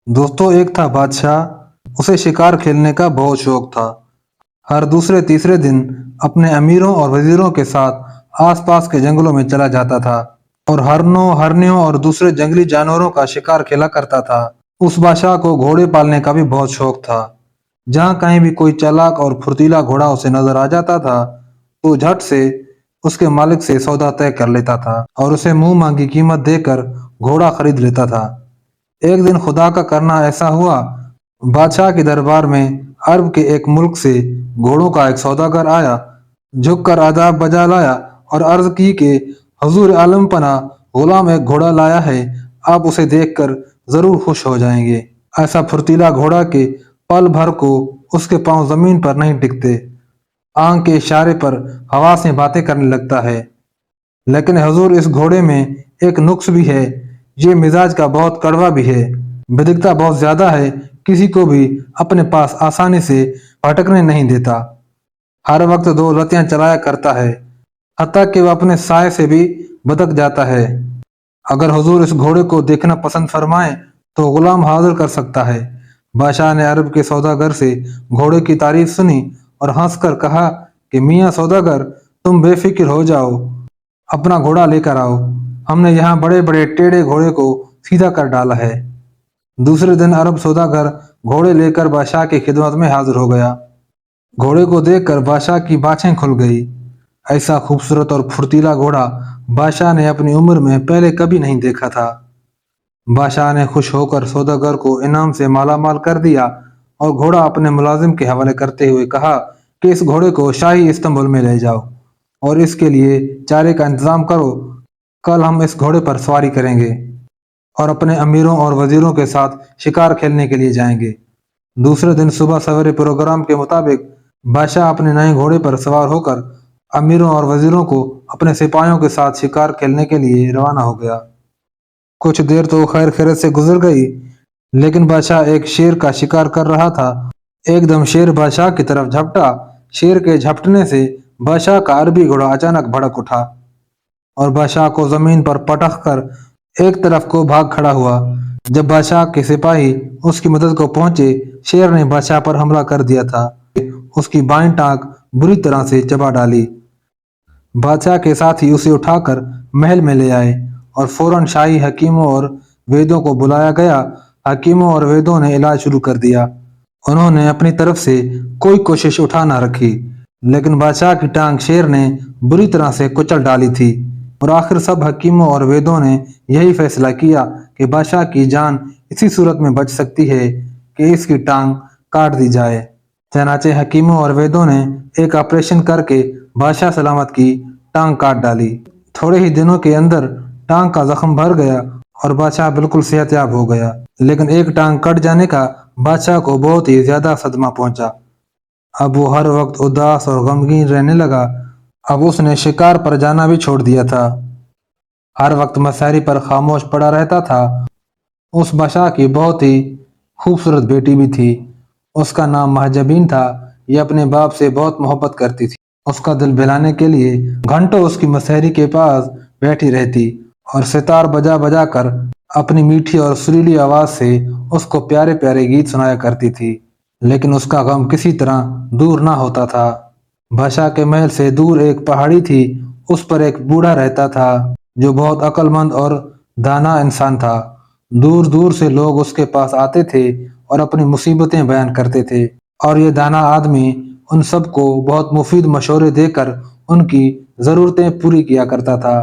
दोस्तों, एक था बादशाह। उसे शिकार खेलने का बहुत शौक था। हर दूसरे तीसरे दिन अपने अमीरों और वजीरों के साथ आसपास के जंगलों में चला जाता था और हरनों, हरनियों और दूसरे जंगली जानवरों का शिकार खेला करता था। उस बादशाह को घोड़े पालने का भी बहुत शौक था। जहाँ कहीं भी कोई चालाक और फुर्तीला घोड़ा उसे नजर आ जाता था, तो झट से उसके मालिक से सौदा तय कर लेता था और उसे मुंह मांगी कीमत देकर घोड़ा खरीद लेता था। एक दिन खुदा का करना ऐसा हुआ, बादशाह के दरबार में अरब के एक मुल्क से घोड़ों का एक सौदागर आया। झुककर आदाब बजा लाया और अर्ज की कि हुजूर आलम पना, गुलाम एक घोड़ा लाया है, आप उसे देखकर जरूर खुश हो जाएंगे। ऐसा फुर्तीला घोड़ा के पल भर को उसके पांव जमीन पर नहीं टिकते, आंख के इशारे पर हवा से बातें करने लगता है। लेकिन हजूर, इस घोड़े में एक नुक्स भी है। ये मिजाज का बहुत कड़वा भी है, बिदकता बहुत ज्यादा है, किसी को भी अपने पास आसानी से भटकने नहीं देता। हर वक्त दो लतियां चलाया करता है, हत्ता कि वह अपने साय से भी भटक जाता है। अगर हुजूर इस घोड़े को देखना पसंद फरमाएं तो गुलाम हाजिर कर सकता है। बादशाह ने अरब के सौदागर से घोड़े की तारीफ सुनी और हंसकर कहा कि मियाँ सौदागर, तुम बेफिक्र हो जाओ, अपना घोड़ा लेकर आओ। हमने यहाँ बड़े बड़े टेढ़े घोड़े को सीधा कर डाला है। दूसरे दिन अरब सौदागर घोड़े लेकर बादशाह की खिदमत में हाजिर हो गया। घोड़े को देखकर बादशाह की बाछें खुल गई। ऐसा खूबसूरत और फुर्तीला घोड़ा बादशाह ने अपनी उम्र में पहले कभी नहीं देखा था। बादशाह ने खुश होकर सौदागर को इनाम से मालामाल कर दिया और घोड़ा अपने मुलाजिम के हवाले करते हुए कहा कि इस घोड़े को शाही इस्तांबुल में ले जाओ और इसके लिए चारे का इंतजाम करो। कल हम इस घोड़े पर सवारी करेंगे और अपने अमीरों और वजीरों के साथ शिकार खेलने के लिए जाएंगे। दूसरे दिन सुबह सवेरे प्रोग्राम के मुताबिक बादशाह अपने नए घोड़े पर सवार होकर अमीरों और वजीरों को अपने सिपाहियों के साथ शिकार खेलने के लिए रवाना हो गया। कुछ देर तो खैर खैरत से गुजर गई, लेकिन बादशाह एक शेर का शिकार कर रहा था। एकदम शेर बादशाह की तरफ झपटा। शेर के झपटने से बादशाह का अरबी घोड़ा अचानक भड़क उठा और बादशाह को जमीन पर पटक कर एक तरफ को भाग खड़ा हुआ। जब बादशाह के सिपाही उसकी मदद को पहुंचे, शेर ने बादशाह पर हमला कर दिया था। उसकी बाईं टांग बुरी तरह से चबा डाली। बादशाह के साथ ही उसे उठाकर महल में ले आए और फौरन शाही हकीमों और वेदों को बुलाया गया। हकीमों और वेदों ने इलाज शुरू कर दिया। उन्होंने अपनी तरफ से कोई कोशिश उठा ना रखी, लेकिन बादशाह की टांग शेर ने बुरी तरह से कुचल डाली थी और आखिर सब हकीमों और वेदों ने यही फैसला किया कि बादशाह की जान इसी सूरत में बच सकती है कि इसकी टांग काट दी जाए। चनाचे हकीमों और वेदों ने एक ऑपरेशन करके बादशाह सलामत की टांग काट डाली। थोड़े ही दिनों के अंदर टांग का जख्म भर गया और बादशाह बिल्कुल सेहतयाब हो गया। लेकिन एक टांग कट जाने का बादशाह को बहुत ही ज्यादा सदमा पहुंचा। अब वो हर वक्त उदास और गमगीन रहने लगा। अब उसने शिकार पर जाना भी छोड़ दिया था। हर वक्त मसारी पर खामोश पड़ा रहता था। उस बादशाह की बहुत ही खूबसूरत बेटी भी थी। उसका नाम महजबीन था। ये अपने बाप से बहुत मोहब्बत करती थी। उसका दिल बहलाने के लिए घंटों उसकी मसहरी के पास बैठी रहती और सितार बजा बजा कर अपनी मीठी और सुरीली आवाज से उसको प्यारे प्यारे गीत सुनाया करती थी। लेकिन उसका गम किसी तरह दूर ना होता था। बादशाह के महल से दूर एक पहाड़ी थी। उस पर एक बूढ़ा रहता था जो बहुत अक्लमंद और दाना इंसान था। दूर दूर से लोग उसके पास आते थे और अपनी मुसीबतें बयान करते थे और ये दाना आदमी उन सबको बहुत मुफीद मशवरे देकर उनकी जरूरतें पूरी किया करता था।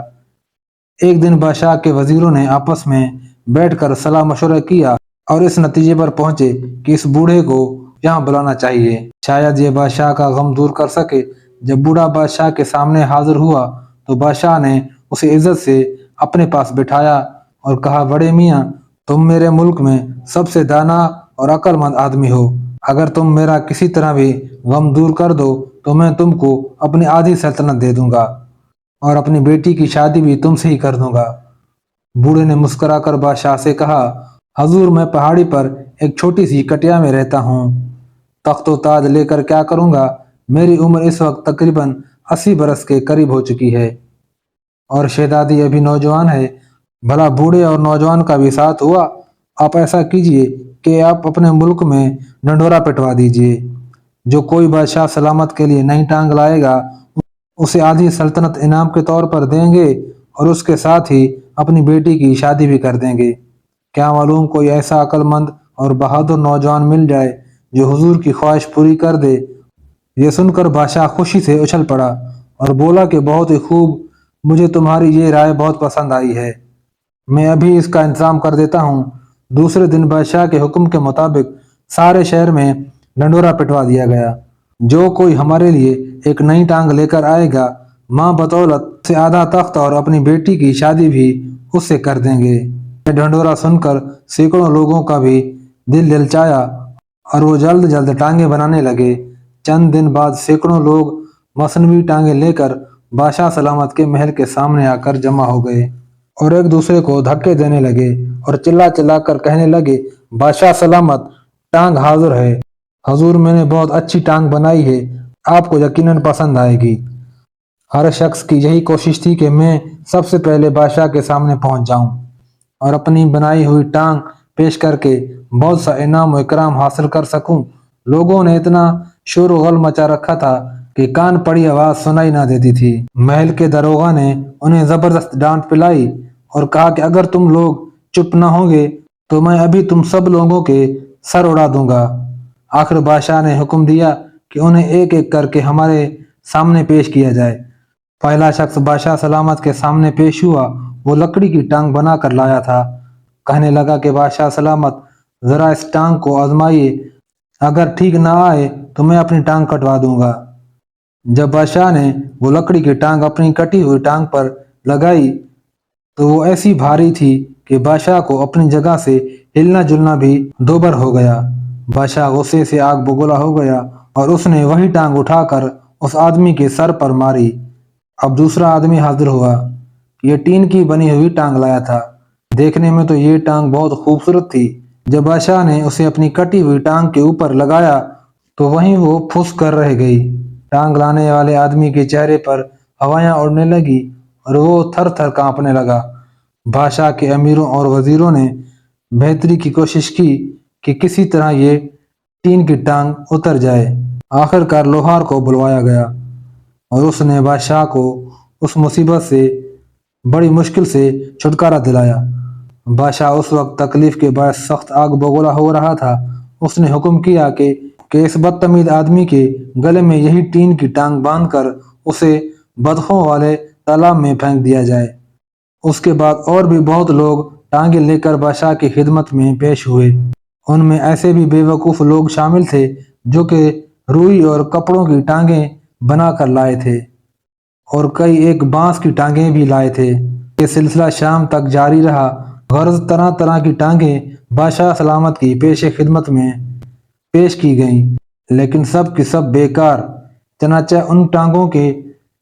एक दिन बादशाह के वजीरों ने आपस में बैठकर सलाह मशवरा किया और इस नतीजे पर पहुंचे कि इस बूढ़े को यहाँ बुलाना चाहिए, शायद ये बादशाह का गम दूर कर सके। जब बूढ़ा बादशाह के सामने हाजिर हुआ तो बादशाह ने उसे इज्जत से अपने पास बिठाया और कहा, बड़े मियाँ, तुम मेरे मुल्क में सबसे दाना और अक्लमंद आदमी हो। अगर तुम मेरा किसी तरह भी गम दूर कर दो तो मैं तुमको अपनी आधी सल्तनत दे दूंगा और अपनी बेटी की शादी भी तुमसे ही कर दूंगा। बूढ़े ने मुस्कुराकर बादशाह से कहा, हजूर, मैं पहाड़ी पर एक छोटी सी कटिया में रहता हूँ। तख्तो ताज लेकर क्या करूंगा? मेरी उम्र इस वक्त तकरीबन 80 बरस के करीब हो चुकी है और शहजादी अभी नौजवान है। भला बूढ़े और नौजवान का भी साथ हुआ। आप ऐसा कीजिए کہ آپ اپنے ملک میں ڈنڈورا پٹوا دیجیے۔ جو کوئی بادشاہ سلامت کے لیے نئی ٹانگ لائے گا اسے آدھی سلطنت انعام کے طور پر دیں گے اور اس کے ساتھ ہی اپنی بیٹی کی شادی بھی کر دیں گے۔ کیا معلوم کوئی ایسا عقل مند اور بہادر نوجوان مل جائے جو حضور کی خواہش پوری کر دے۔ یہ سن کر بادشاہ خوشی سے اچھل پڑا اور بولا کہ بہت ہی خوب، مجھے تمہاری یہ رائے بہت پسند آئی ہے، میں ابھی اس کا انتظام کر دیتا ہوں۔ دوسرے دن بادشاہ کے حکم کے مطابق سارے شہر میں ڈنڈورا پٹوا دیا گیا۔ جو کوئی ہمارے لیے ایک نئی ٹانگ لے کر آئے گا، ماں بدولت سے آدھا تخت اور اپنی بیٹی کی شادی بھی اس سے کر دیں گے۔ یہ ڈنڈورا سن کر سینکڑوں لوگوں کا بھی دل للچایا اور وہ جلد جلد ٹانگیں بنانے لگے۔ چند دن بعد سینکڑوں لوگ مصنوعی ٹانگیں لے کر بادشاہ سلامت کے محل کے سامنے آ کر جمع ہو گئے اور ایک دوسرے کو دھکے دینے لگے اور چلا چلا کر کہنے لگے، بادشاہ سلامت، ٹانگ حاضر ہے۔ حضور، میں نے بہت اچھی ٹانگ بنائی ہے، آپ کو یقیناً پسند آئے گی۔ ہر شخص کی یہی کوشش تھی کہ میں سب سے پہلے بادشاہ کے سامنے پہنچ جاؤں اور اپنی بنائی ہوئی ٹانگ پیش کر کے بہت سا انعام و اکرام حاصل کر سکوں۔ لوگوں نے اتنا شور و غل مچا رکھا تھا کہ کان پڑی آواز سنائی نہ دیتی تھی۔ محل کے داروغہ نے انہیں زبردست ڈانٹ پلائی اور کہا کہ اگر تم لوگ چپ نہ ہوگے تو میں ابھی تم سب لوگوں کے سر اڑا دوں گا۔ آخر بادشاہ نے حکم دیا کہ انہیں ایک ایک کر کے ہمارے سامنے پیش کیا جائے۔ پہلا شخص بادشاہ سلامت کے سامنے پیش ہوا۔ وہ لکڑی کی ٹانگ بنا کر لایا تھا۔ کہنے لگا کہ بادشاہ سلامت، ذرا اس ٹانگ کو آزمائیے، اگر ٹھیک نہ آئے تو میں اپنی ٹانگ کٹوا دوں گا۔ جب بادشاہ نے وہ لکڑی کی ٹانگ اپنی کٹی ہوئی ٹانگ پر لگائی تو وہ ایسی بھاری تھی کہ بادشاہ کو اپنی جگہ سے ہلنا جلنا بھی دوبر ہو گیا۔ بادشاہ غصے سے آگ بگولا ہو گیا اور اس نے وہی ٹانگ اٹھا کر اس آدمی کے سر پر ماری۔ اب دوسرا آدمی حاضر ہوا۔ یہ ٹین کی بنی ہوئی ٹانگ لایا تھا۔ دیکھنے میں تو یہ ٹانگ بہت خوبصورت تھی۔ جب بادشاہ نے اسے اپنی کٹی ہوئی ٹانگ کے اوپر لگایا تو وہیں وہ پھس کر رہ گئی۔ ٹانگ لانے والے آدمی کے چہرے پر ہوائیاں اڑنے لگی اور وہ تھر تھر کانپنے لگا۔ بادشاہ کے امیروں اور وزیروں نے بہتری کی کوشش کی کہ کسی طرح یہ ٹین کی ٹانگ اتر جائے۔ آخر کار لوہار کو بلوایا گیا اور اس نے بادشاہ کو اس مصیبت سے بڑی مشکل سے چھٹکارا دلایا۔ بادشاہ اس وقت تکلیف کے باعث سخت آگ بگولا ہو رہا تھا۔ اس نے حکم کیا کہ اس بدتمیز آدمی کے گلے میں یہی ٹین کی ٹانگ باندھ کر اسے بطخوں والے تالاب میں پھینک دیا جائے۔ اس کے بعد اور بھی بہت لوگ ٹانگیں لے کر بادشاہ کی خدمت میں پیش ہوئے۔ ان میں ایسے بھی بے وقوف لوگ شامل تھے جو کہ روئی اور کپڑوں کی ٹانگیں بنا کر لائے تھے اور کئی ایک بانس کی ٹانگیں بھی لائے تھے۔ یہ سلسلہ شام تک جاری رہا۔ غرض طرح طرح کی ٹانگیں بادشاہ سلامت کی پیش خدمت میں پیش کی گئیں، لیکن سب کی سب بیکار۔ چنانچہ ان ٹانگوں کے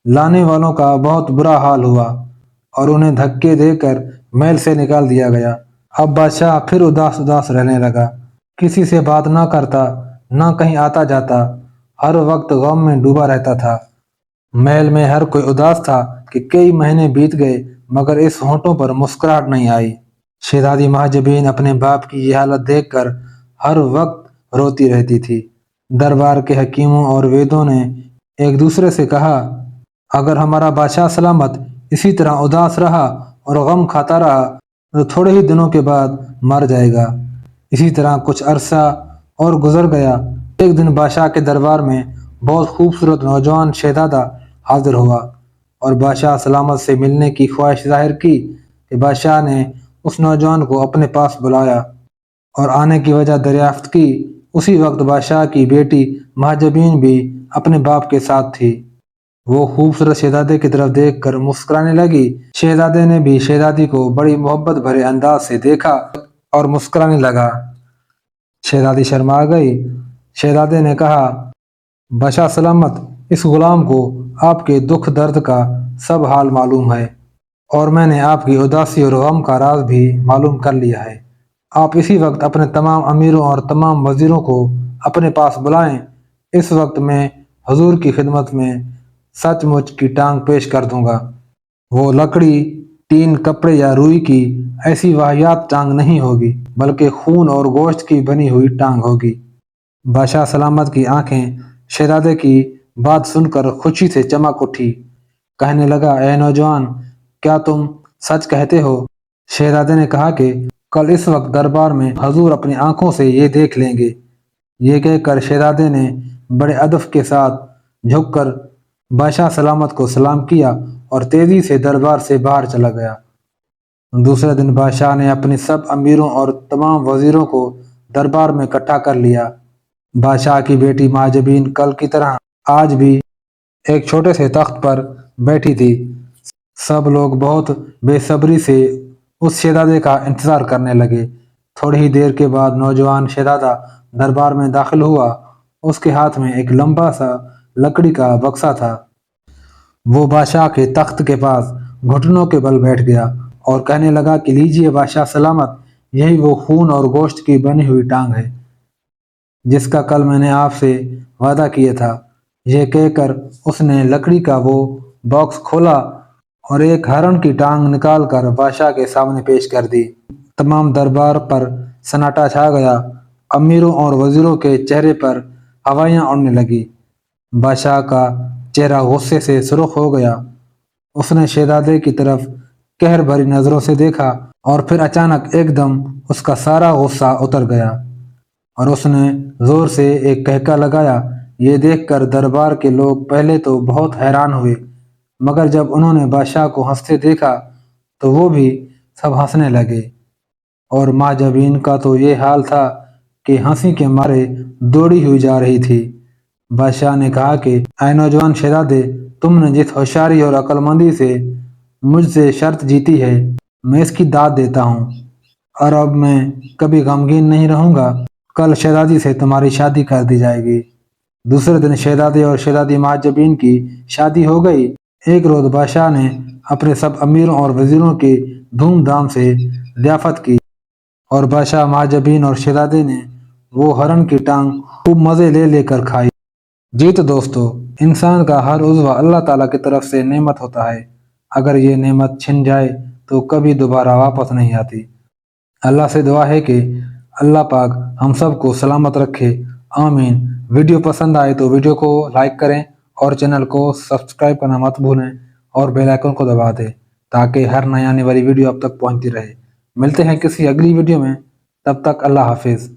لانے والوں کا بہت برا حال ہوا اور انہیں دھکے دے کر محل سے نکال دیا گیا۔ اب بادشاہ پھر اداس اداس رہنے لگا، کسی سے بات نہ کرتا، نہ کہیں آتا جاتا، ہر وقت غم میں ڈوبا رہتا تھا۔ محل میں ہر کوئی اداس تھا کہ کئی مہینے بیت گئے مگر اس ہونٹوں پر مسکراہٹ نہیں آئی۔ شہزادی مہاجبین اپنے باپ کی یہ حالت دیکھ کر ہر وقت روتی رہتی تھی۔ دربار کے حکیموں اور ویدوں نے ایک دوسرے سے کہا، اگر ہمارا بادشاہ سلامت اسی طرح اداس رہا اور غم کھاتا رہا تو تھوڑے ہی دنوں کے بعد مر جائے گا۔ اسی طرح کچھ عرصہ اور گزر گیا۔ ایک دن بادشاہ کے دربار میں بہت خوبصورت نوجوان شہزادہ حاضر ہوا اور بادشاہ سلامت سے ملنے کی خواہش ظاہر کی کہ بادشاہ نے اس نوجوان کو اپنے پاس بلایا اور آنے کی وجہ دریافت کی۔ اسی وقت بادشاہ کی بیٹی مہاجبین بھی اپنے باپ کے ساتھ تھی۔ وہ خوبصورت شہزادے کی طرف دیکھ کر مسکرانے لگی۔ شہزادے نے بھی شہزادی کو بڑی محبت بھرے انداز سے دیکھا اور مسکرانے لگا۔ شہزادی شرما گئی۔ شہزادے نے کہا، بادشاہ سلامت، اس غلام کو آپ کے دکھ درد کا سب حال معلوم ہے اور میں نے آپ کی اداسی اور غم کا راز بھی معلوم کر لیا ہے۔ آپ اسی وقت اپنے تمام امیروں اور تمام وزیروں کو اپنے پاس بلائیں۔ اس وقت میں حضور کی خدمت میں سچ مچ کی ٹانگ پیش کر دوں گا۔ وہ لکڑی، ٹین، کپڑے یا روئی کی ایسی واہیات ٹانگ نہیں ہوگی बल्कि खून और गोश्त की बनी हुई टांग होगी। बादशाह सलामत की आंखें शहजादे की बात सुनकर खुशी से चमक उठी। कहने लगा, ए नौजवान, क्या तुम सच कहते हो? शहजादे ने कहा कि कल इस वक्त दरबार में हजूर अपनी आंखों से ये देख लेंगे। ये कहकर शहजादे ने बड़े अदब के साथ झुककर बादशाह सलामत को सलाम किया और तेजी से दरबार से बाहर चला गया। दूसरे दिन बादशाह ने अपने सब अमीरों और तमाम वजीरों को दरबार में इकट्ठा कर लिया। बादशाह की बेटी माजबीन कल की तरह आज भी एक छोटे से तख्त पर बैठी थी। सब लोग बहुत बेसब्री से उस शहजादे का इंतजार करने लगे। थोड़ी ही देर के बाद नौजवान शहजादा दरबार में दाखिल हुआ। उसके हाथ में एक लंबा सा लकड़ी का बक्सा था। वो बादशाह के तख्त के पास घुटनों के बल बैठ गया और कहने लगा कि लीजिए बादशाह सलामत, यही वो खून और गोश्त की बनी हुई टांग है जिसका कल मैंने आपसे वादा किया था। यह कहकर उसने लकड़ी का वो बॉक्स खोला और एक हरण की टांग निकालकर बादशाह के सामने पेश कर दी। तमाम दरबार पर सन्नाटा छा गया। अमीरों और वजीरों के चेहरे पर हवाइयां उड़ने लगी। बादशाह का चेहरा गुस्से से सुर्ख हो गया। उसने शहजादे की तरफ कहर भरी नजरों से देखा और फिर अचानक एकदम उसका सारा गुस्सा उतर गया और उसने जोर से एक कहका लगाया। ये देखकर दरबार के लोग पहले तो बहुत हैरान हुए, मगर जब उन्होंने बादशाह को हंसते देखा तो वो भी सब हंसने लगे। और माँ जबीन का तो ये हाल था कि हंसी के मारे दौड़ी हुई जा रही थी। बादशाह ने कहा कि ऐ नौजवान शहजादे, तुमने जिस होशियारी और अक्लमंदी से मुझसे शर्त जीती है, मैं इसकी दाद देता हूँ और अब मैं कभी गमगीन नहीं रहूंगा। कल शहजादी से तुम्हारी शादी कर दी जाएगी। दूसरे दिन शहजादे और शहजादी माजबीन की शादी हो गई। एक रोज बादशाह ने अपने सब अमीरों और वजीरों की धूमधाम से लियाफत की और बादशाह माजबीन और शहजादे ने वो हरण की टांग खूब मजे ले लेकर खाई। जी तो दोस्तों, इंसान का हर उज़्व अल्लाह ताला की तरफ से नेमत होता है। अगर ये नेमत छिन जाए तो कभी दोबारा वापस नहीं आती। अल्लाह से दुआ है कि अल्लाह पाक हम सब को सलामत रखे, आमीन। वीडियो पसंद आए तो वीडियो को लाइक करें और चैनल को सब्सक्राइब करना मत भूलें और बेल आइकन को दबा दें ताकि हर नई आने वाली वीडियो अब तक पहुंचती रहे। मिलते हैं किसी अगली वीडियो में, तब तक अल्लाह हाफिज़।